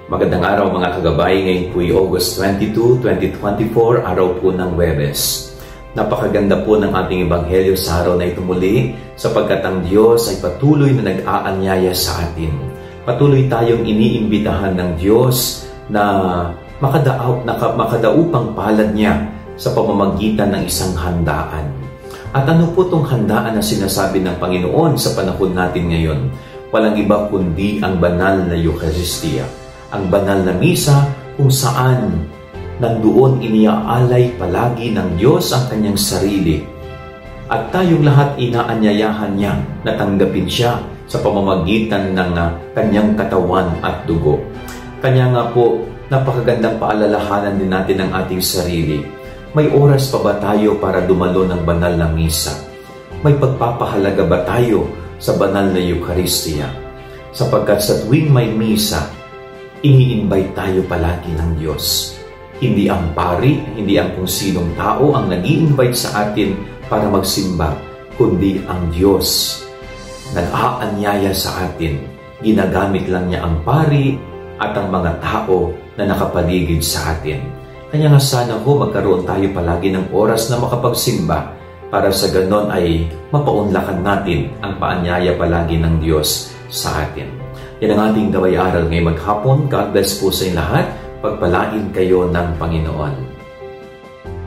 Magandang araw mga kagabay, ngayon po ay August 22, 2024, araw po ng Huwebes. Napakaganda po ng ating ebanghelyo sa araw na ito muli sapagkat ang Diyos ay patuloy na nag-aanyaya sa atin. Patuloy tayong iniimbitahan ng Diyos na makadaupang palad niya sa pamamagitan ng isang handaan. At ano po itong handaan na sinasabi ng Panginoon sa panahon natin ngayon? Walang iba kundi ang banal na Eucharistia. Ang banal na misa kung saan nandoon iniaalay palagi ng Diyos ang kanyang sarili. At tayong lahat inaanyayahan niya na tanggapin siya sa pamamagitan ng kanyang katawan at dugo. Kanya nga po, napakagandang paalalahanan din natin ang ating sarili. May oras pa ba tayo para dumalo ng banal na misa? May pagpapahalaga ba tayo sa banal na Eucharistia? Sapagkat sa tuwing may misa, ini-invite tayo palagi ng Diyos. Hindi ang pari, hindi ang kung sinong tao ang nag-i-invite sa atin para magsimba, kundi ang Diyos. Nag-aanyaya sa atin. Ginagamit lang niya ang pari at ang mga tao na nakapaligid sa atin. Kaya nga sana ho magkaroon tayo palagi ng oras na makapagsimba para sa ganon ay mapaunlakan natin ang paanyaya palagi ng Diyos sa atin. Yan ang ating gaway-aral ngayong maghapon. God bless po sa inyo lahat. Pagpalain kayo ng Panginoon.